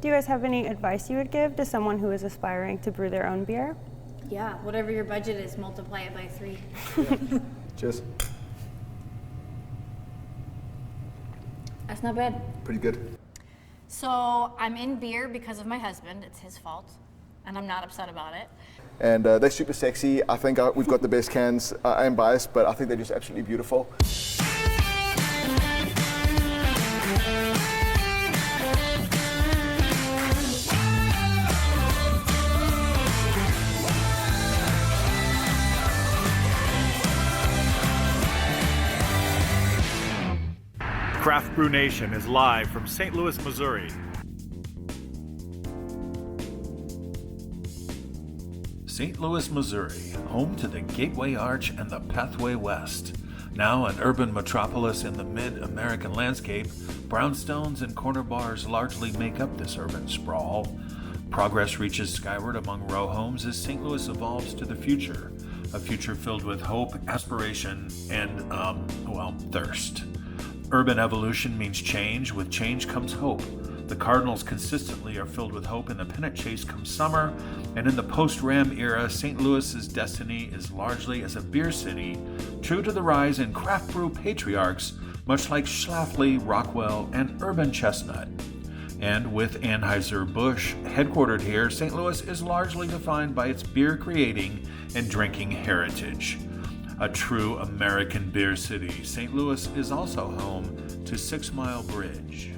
Do you guys have any advice you would give to someone who is aspiring to brew their own beer? Yeah, whatever your budget is, multiply it by 3. Cheers. That's not bad. Pretty good. So I'm in beer because of my husband. It's his fault, and I'm not upset about it. And they're super sexy. I think we've got the best cans. I am biased, but I think they're just absolutely beautiful. Craft Brew Nation is live from St. Louis, Missouri. St. Louis, Missouri, home to the Gateway Arch and the Pathway West. Now an urban metropolis in the mid-American landscape, brownstones and corner bars largely make up this urban sprawl. Progress reaches skyward among row homes as St. Louis evolves to the future, a future filled with hope, aspiration, and, thirst. Urban evolution means change. With change comes hope. The Cardinals consistently are filled with hope in the pennant chase come summer, and in the post-Ram era, St. Louis's destiny is largely as a beer city, true to the rise in craft brew patriarchs, much like Schlafly, Rockwell, and Urban Chestnut. And with Anheuser-Busch headquartered here, St. Louis is largely defined by its beer-creating and drinking heritage. A true American beer city, St. Louis is also home to 6 Mile Bridge.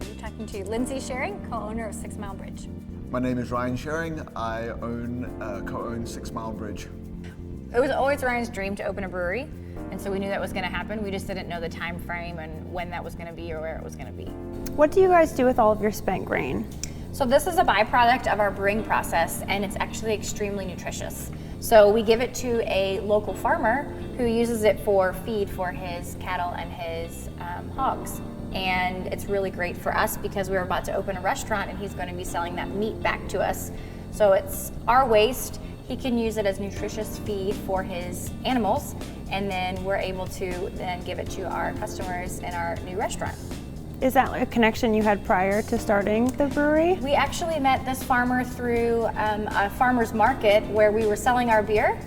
We're talking to Lindsay Sharing, co-owner of 6 Mile Bridge. My name is Ryan Sharing. I co-own 6 Mile Bridge. It was always Ryan's dream to open a brewery, and so we knew that was going to happen. We just didn't know the time frame and when that was going to be or where it was going to be. What do you guys do with all of your spent grain? So this is a byproduct of our brewing process, and it's actually extremely nutritious. So we give it to a local farmer who uses it for feed for his cattle and his hogs. And it's really great for us because we're about to open a restaurant and he's going to be selling that meat back to us. So it's our waste. He can use it as nutritious feed for his animals, and then we're able to then give it to our customers in our new restaurant. Is that a connection you had prior to starting the brewery? We actually met this farmer through a farmer's market where we were selling our beer,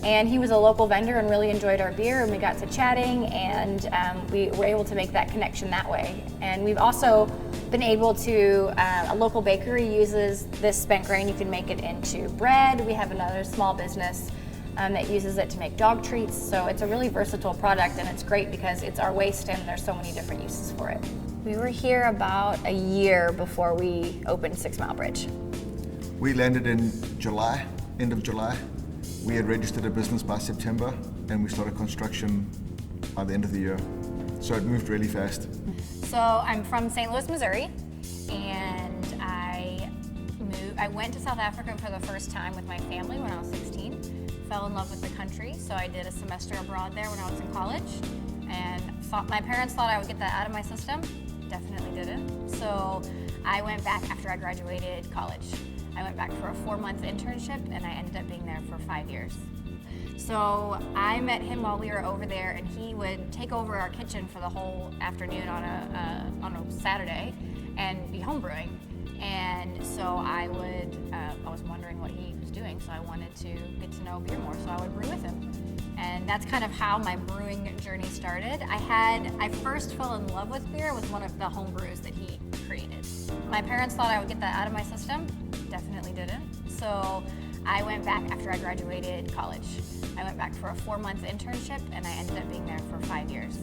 and he was a local vendor and really enjoyed our beer, and we got to chatting, and we were able to make that connection that way. And we've also been able to, a local bakery uses this spent grain. You can make it into bread. We have another small business that uses it to make dog treats. So it's a really versatile product, and it's great because it's our waste and there's so many different uses for it. We were here about a year before we opened 6 Mile Bridge. We landed in July, end of July. We had registered a business by September, and we started construction by the end of the year. So it moved really fast. So I'm from St. Louis, Missouri, and I went to South Africa for the first time with my family when I was 16. Fell in love with the country, so I did a semester abroad there when I was in college, and my parents thought I would get that out of my system. Definitely didn't. So I went back after I graduated college. I went back for a 4-month internship, and I ended up being there for 5 years. So I met him while we were over there, and he would take over our kitchen for the whole afternoon on a Saturday and be homebrewing. And so I was wondering what he was doing, so I wanted to get to know beer more, so I would brew with him. And that's kind of how my brewing journey started. I first fell in love with beer with one of the home brews that he created. My parents thought I would get that out of my system. Definitely didn't. So I went back after I graduated college. I went back for a 4-month internship, and I ended up being there for 5 years.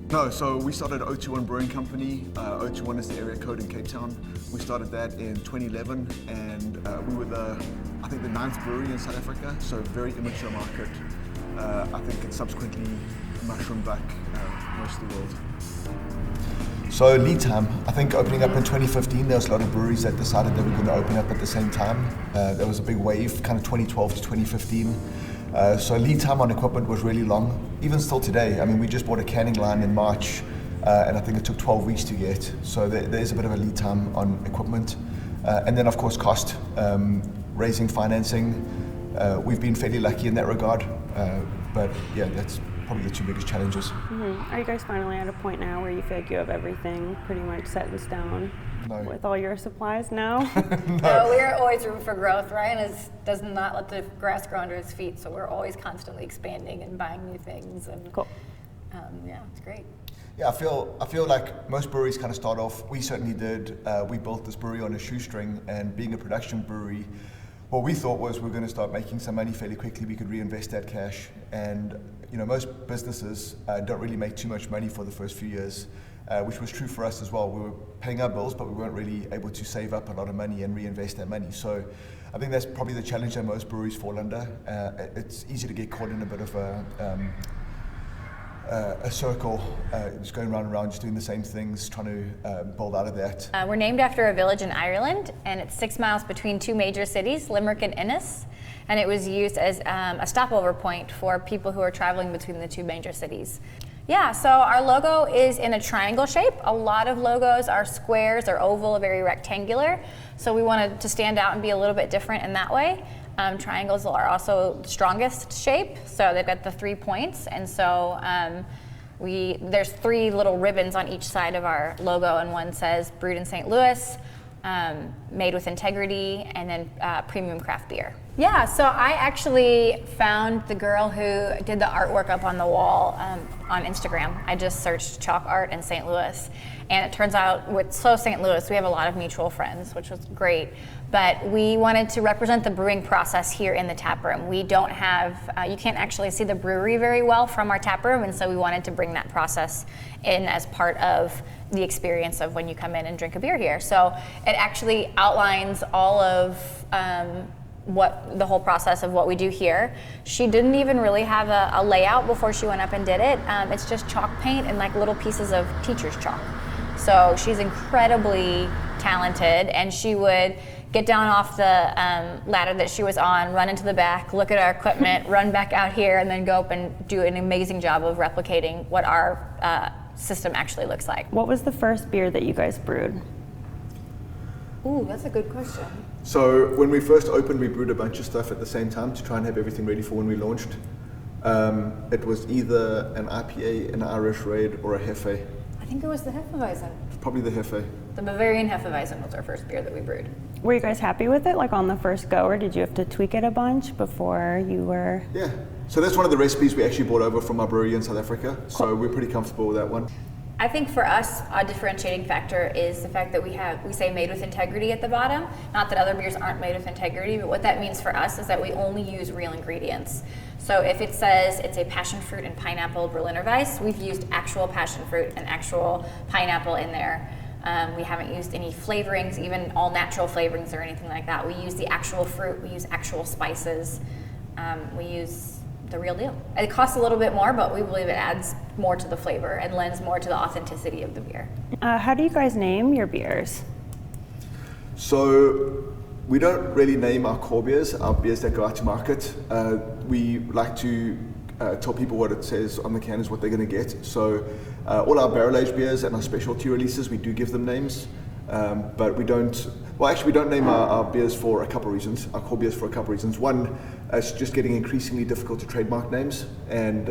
No, so we started 021 Brewing Company. 021 is the area code in Cape Town. We started that in 2011, and we were the 9th brewery in South Africa, so very immature market. I think it subsequently mushroomed back most of the world. So lead time, I think opening up in 2015, there was a lot of breweries that decided they were going to open up at the same time. There was a big wave, kind of 2012 to 2015. So lead time on equipment was really long, even still today. I mean, we just bought a canning line in March, and I think it took 12 weeks to get. So there is a bit of a lead time on equipment. And then of course cost, raising financing. We've been fairly lucky in that regard, but yeah, that's probably the 2 biggest challenges. Mm-hmm. Are you guys finally at a point now where you feel like you have everything pretty much set in stone with all your supplies now? No, we're always room for growth. Ryan does not let the grass grow under his feet, so we're always constantly expanding and buying new things. And Cool. Yeah, it's great. Yeah, I feel like most breweries kind of start off. We certainly did. We built this brewery on a shoestring, and being a production brewery, what we thought was we're going to start making some money fairly quickly. We could reinvest that cash, and most businesses don't really make too much money for the first few years, which was true for us as well. We were paying our bills, but we weren't really able to save up a lot of money and reinvest that money. So I think that's probably the challenge that most breweries fall under. It's easy to get caught in a bit of a circle, just going round and round, just doing the same things, trying to build out of that. We're named after a village in Ireland, and it's 6 miles between two major cities, Limerick and Ennis. And it was used as a stopover point for people who are traveling between the two major cities. Yeah, so our logo is in a triangle shape. A lot of logos are squares or oval, very rectangular. So we wanted to stand out and be a little bit different in that way. Triangles are also the strongest shape, so they've got the 3 points, and so there's 3 little ribbons on each side of our logo, and one says brewed in St. Louis, made with integrity, and then premium craft beer. Yeah, so I actually found the girl who did the artwork up on the wall on Instagram. I just searched chalk art in St. Louis, and it turns out with St. Louis, we have a lot of mutual friends, which was great. But we wanted to represent the brewing process here in the tap room. We don't have, you can't actually see the brewery very well from our tap room, and so we wanted to bring that process in as part of the experience of when you come in and drink a beer here. So it actually outlines all of what the whole process of what we do here. She didn't even really have a layout before she went up and did it. It's just chalk paint and like little pieces of teacher's chalk. So she's incredibly talented, and she would get down off the ladder that she was on, run into the back, look at our equipment, run back out here, and then go up and do an amazing job of replicating what our system actually looks like. What was the first beer that you guys brewed? Ooh, that's a good question. So when we first opened, we brewed a bunch of stuff at the same time to try and have everything ready for when we launched. It was either an IPA, an Irish Red, or a Hefe. I think it was the Hefeweizen. Probably the Hefe. The Bavarian Hefeweizen was our first beer that we brewed. Were you guys happy with it, like on the first go, or did you have to tweak it a bunch before you were? Yeah, so that's one of the recipes we actually brought over from our brewery in South Africa, so we're pretty comfortable with that one. I think for us, a differentiating factor is the fact that we say made with integrity at the bottom. Not that other beers aren't made with integrity, but what that means for us is that we only use real ingredients. So if it says it's a passion fruit and pineapple Berliner Weiss, we've used actual passion fruit and actual pineapple in there. We haven't used any flavorings, even all natural flavorings or anything like that. We use the actual fruit, we use actual spices, we use the real deal. It costs a little bit more, but we believe it adds more to the flavor and lends more to the authenticity of the beer. How do you guys name your beers? So we don't really name our core beers, our beers that go out to market. We like to tell people what it says on the can is what they're going to get. So all our barrel-aged beers and our specialty releases, we do give them names, but we don't name our beers for a couple of reasons, our core beers for a couple of reasons. One, it's just getting increasingly difficult to trademark names, and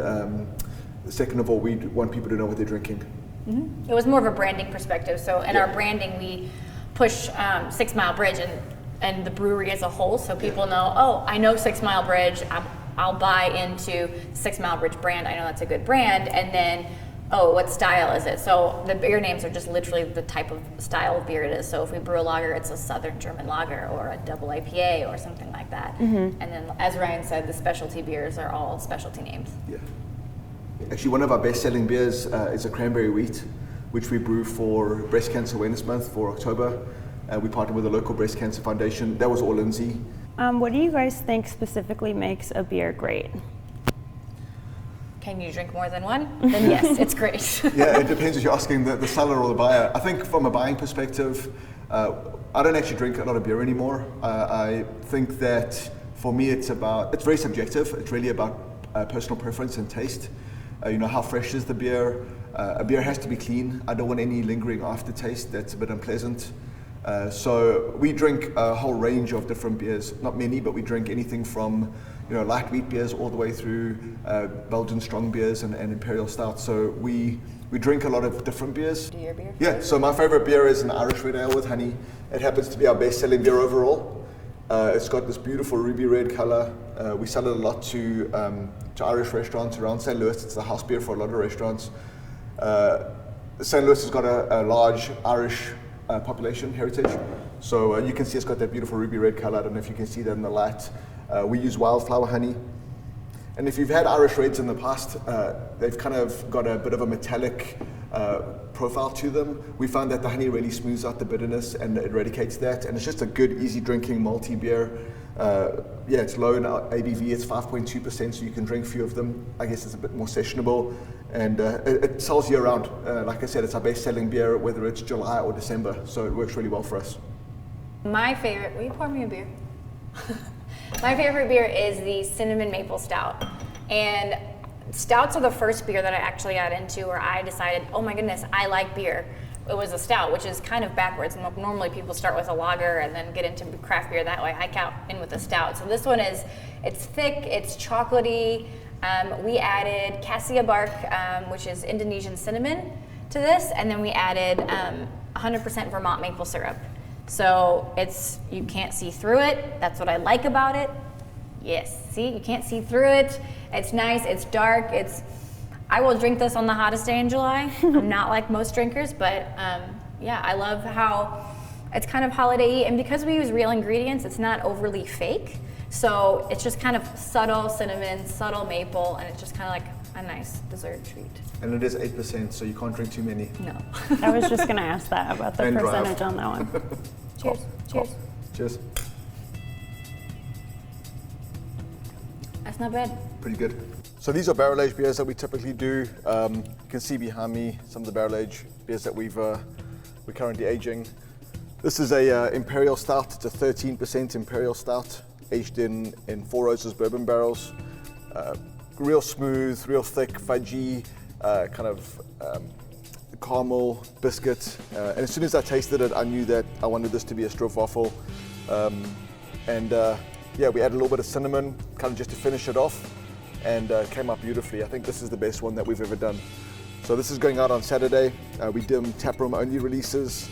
second of all, we want people to know what they're drinking. Mm-hmm. It was more of a branding perspective. So in our branding, we push 6 Mile Bridge and the brewery as a whole, so people know, oh, I know 6 Mile Bridge, I'll buy into 6 Mile Bridge brand, I know that's a good brand, and then, oh, what style is it? So the beer names are just literally the type of style of beer it is. So if we brew a lager, it's a Southern German lager or a double IPA or something like that. Mm-hmm. And then, as Ryan said, the specialty beers are all specialty names. Yeah. Actually, one of our best-selling beers is a cranberry wheat, which we brew for Breast Cancer Awareness Month for October. We partnered with the local breast cancer foundation. That was all Lindsay. What do you guys think specifically makes a beer great? Can you drink more than one? Then yes, it's great. Yeah, it depends if you're asking the seller or the buyer. I think from a buying perspective, I don't actually drink a lot of beer anymore. I think that for me it's very subjective. It's really about personal preference and taste. How fresh is the beer? A beer has to be clean. I don't want any lingering aftertaste that's a bit unpleasant. So we drink a whole range of different beers, not many, but we drink anything from light wheat beers all the way through Belgian strong beers and imperial stouts. So we drink a lot of different beers. Do your beer? Yeah, so my favorite beer is an Irish red ale with honey. It happens to be our best-selling beer overall. It's got this beautiful ruby red color. We sell it a lot to Irish restaurants around St. Louis. It's the house beer for a lot of restaurants. St. Louis has got a large Irish population heritage. So you can see it's got that beautiful ruby red color. I don't know if you can see that in the light. We use wildflower honey. And if you've had Irish Reds in the past, they've kind of got a bit of a metallic profile to them. We found that the honey really smooths out the bitterness and eradicates that. And it's just a good, easy drinking malty beer. It's low in ABV, it's 5.2%, so you can drink a few of them. I guess it's a bit more sessionable. And it sells year round. Like I said, it's our best selling beer, whether it's July or December. So it works really well for us. My favorite, will you pour me a beer? My favorite beer is the cinnamon maple stout. And stouts are the first beer that I actually got into where I decided, oh my goodness, I like beer. It was a stout, which is kind of backwards. Normally people start with a lager and then get into craft beer that way. I count in with a stout. So this one it's thick, it's chocolatey. We added cassia bark, which is Indonesian cinnamon, to this. And then we added 100% Vermont maple syrup. So you can't see through it. That's what I like about it. Yes, see, you can't see through it. It's nice, it's dark, I will drink this on the hottest day in July. I'm not like most drinkers, but I love how it's kind of holiday-y. And because we use real ingredients, it's not overly fake. So it's just kind of subtle cinnamon, subtle maple, and it's just kind of like a nice dessert treat. And it is 8%, so you can't drink too many. No. I was just going to ask that about the percentage on that one. Cheers. Cheers. Cheers. That's not bad. Pretty good. So these are barrel aged beers that we typically do. You can see behind me some of the barrel aged beers that we're currently aging. This is a imperial stout. It's a 13% imperial stout, aged in Four Roses bourbon barrels. Real smooth, real thick, fudgy, kind of caramel biscuit. And as soon as I tasted it, I knew that I wanted this to be a stroopwafel. We added a little bit of cinnamon, kind of just to finish it off, and came out beautifully. I think this is the best one that we've ever done. So this is going out on Saturday. We do taproom only releases,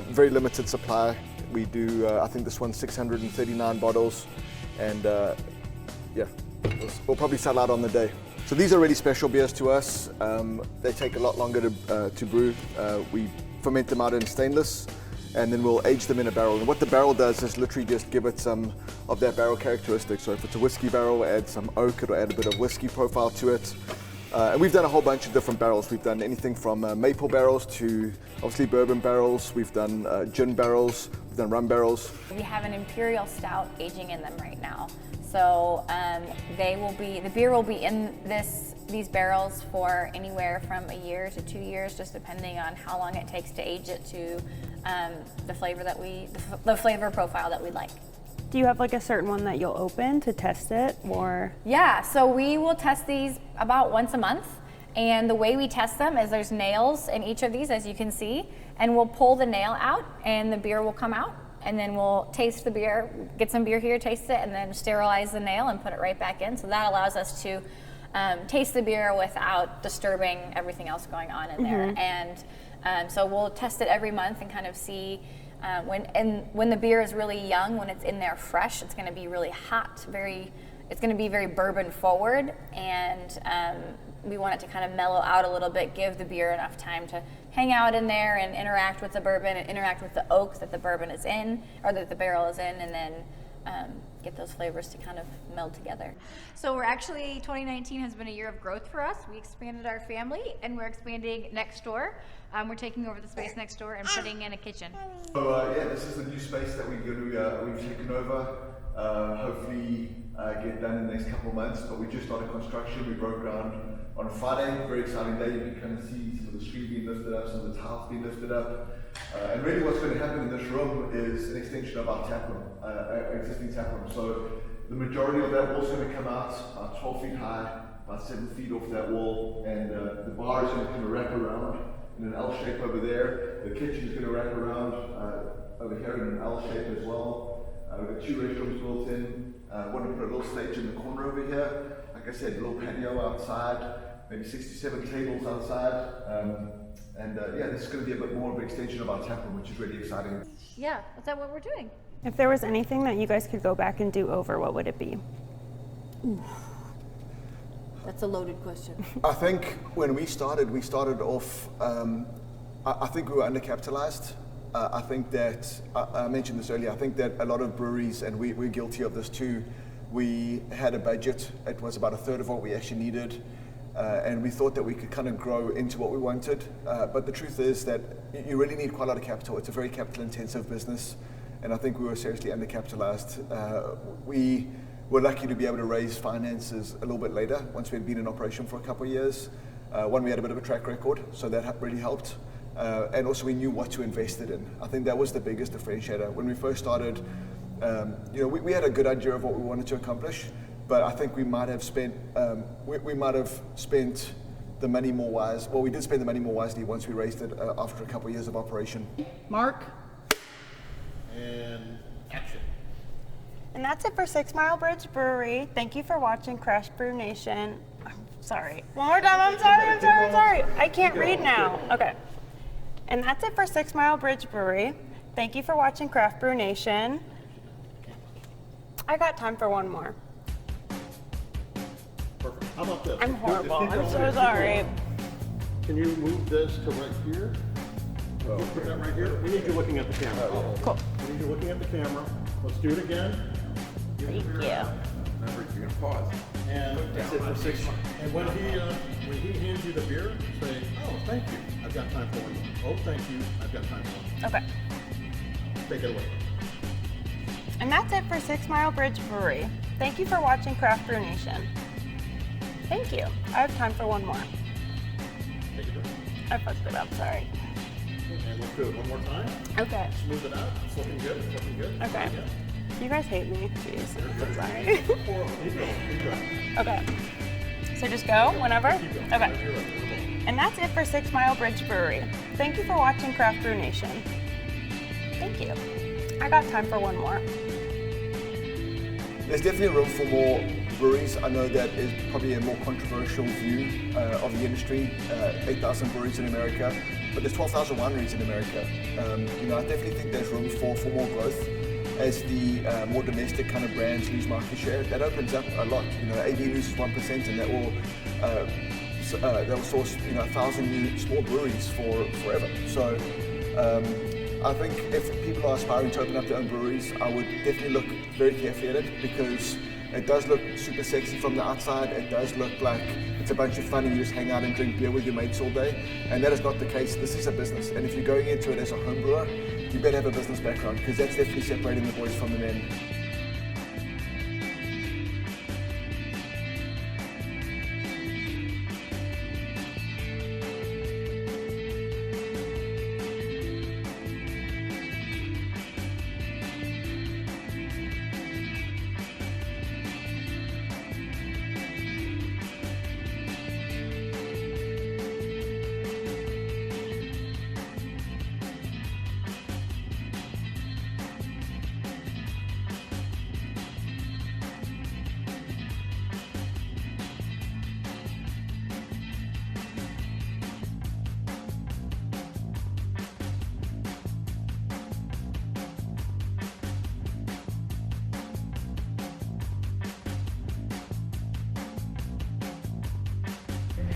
very limited supply. We do, I think this one's 639 bottles, and we'll probably sell out on the day. So these are really special beers to us. They take a lot longer to brew. We ferment them out in stainless, and then we'll age them in a barrel. And what the barrel does is literally just give it some of that barrel characteristics. So if it's a whiskey barrel, we'll add some oak, it'll add a bit of whiskey profile to it. And we've done a whole bunch of different barrels. We've done anything from maple barrels to obviously bourbon barrels. We've done gin barrels, we've done rum barrels. We have an imperial stout aging in them right now. So the beer will be in these barrels for anywhere from a year to 2 years, just depending on how long it takes to age it to the flavor profile that we like. Do you have like a certain one that you'll open to test it, or? Yeah, so we will test these about once a month. And the way we test them is there's nails in each of these, as you can see, and we'll pull the nail out and the beer will come out. And then we'll taste the beer, get some beer here, taste it, and then sterilize the nail and put it right back in. So that allows us to taste the beer without disturbing everything else going on in there. And so we'll test it every month and kind of see when the beer is really young, when it's in there fresh, it's going to be really hot, it's going to be very bourbon forward, and we want it to kind of mellow out a little bit, give the beer enough time to hang out in there and interact with the bourbon and interact with the oak that the bourbon is in, or that the barrel is in, and then get those flavors to kind of meld together. So 2019 has been a year of growth for us. We expanded our family and we're expanding next door. We're taking over the space next door and putting in a kitchen. So this is the new space that we've taken over. Hopefully get done in the next couple of months, but we just started construction. We broke ground on Friday, very exciting day. You can kind of see some of the screen being lifted up, some of the tiles being lifted up. And really what's going to happen in this room is an extension of our tap room, our existing tap room. So the majority of that wall is going to come out about 12 feet high, about 7 feet off that wall, and the bar is going to kind of wrap around in an L shape over there. The kitchen is going to wrap around over here in an L shape as well. We've got 2 restrooms built in. Wanted to put a little stage in the corner over here. Like I said, a little patio outside, maybe 67 tables outside. Yeah, this is going to be a bit more of an extension of our tap room, which is really exciting. Yeah, is that what we're doing? If there was anything that you guys could go back and do over, what would it be? That's a loaded question. I think when we started off, I think we were undercapitalized. I think that, I mentioned this earlier, I think that a lot of breweries, and we're guilty of this too, we had a budget, it was about a third of what we actually needed, and we thought that we could kind of grow into what we wanted. But the truth is that you really need quite a lot of capital. It's a very capital intensive business, and I think we were seriously undercapitalized. We were lucky to be able to raise finances a little bit later, once we had been in operation for a couple of years. One, we had a bit of a track record, so that really helped. And also we knew what to invest it in. I think that was the biggest differentiator. When we first started, we had a good idea of what we wanted to accomplish, but I think we might have spent the money more wisely. Well, we did spend the money more wisely once we raised it after a couple of years of operation. Mark? And action. And that's it for 6 Mile Bridge Brewery. Thank you for watching Crash Brew Nation. I'm sorry. One more time, I'm sorry. I can't read now. Okay. And that's it for 6 Mile Bridge Brewery. Thank you for watching Craft Brew Nation. I got time for one more. Perfect. How about this? I'm horrible. Keep I'm going, so keep sorry. going. Can you move this to right here? Put that right here. We need you looking at the camera. Cool. We need you looking at the camera. Let's do it again. Thank you. Remember, you're gonna pause. And That's it for 6 months. And when he hands you the beer, say, "Oh, thank you. I've got time for one more. Oh, thank you. I've got time for one Okay. more." Take it away. And that's it for 6 Mile Bridge Brewery. Thank you for watching Craft Brew Nation. Thank you. I have time for one more. Take it away. I fucked it up, sorry. And let's do it one more time. Okay. Smooth it out. It's looking good. It's looking good. Okay. Yeah. You guys hate me. Jeez. I'm sorry. Keep going. Keep going. Okay. So just go whenever? Keep going. Okay. You're right. You're right. And that's it for 6 Mile Bridge Brewery. Thank you for watching Craft Brew Nation. Thank you. I got time for one more. There's definitely room for more breweries. I know that is probably a more controversial view of the industry. 8,000 breweries in America, but there's 12,000 wineries in America. I definitely think there's room for more growth. As the more domestic kind of brands lose market share, that opens up a lot. AB loses 1%, and that will source 1,000 new small breweries forever. So I think if people are aspiring to open up their own breweries, I would definitely look very carefully at it, because it does look super sexy from the outside. It does look like it's a bunch of fun and you just hang out and drink beer with your mates all day. And that is not the case. This is a business. And if you're going into it as a home brewer, you better have a business background, because that's definitely separating the boys from the men.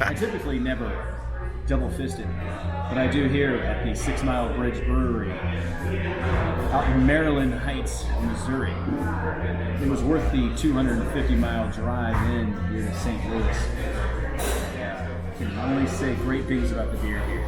I typically never double-fisted, but I do here at the 6 Mile Bridge Brewery out in Maryland Heights, Missouri. It was worth the 250-mile drive in here to St. Louis. I can only say great things about the beer here.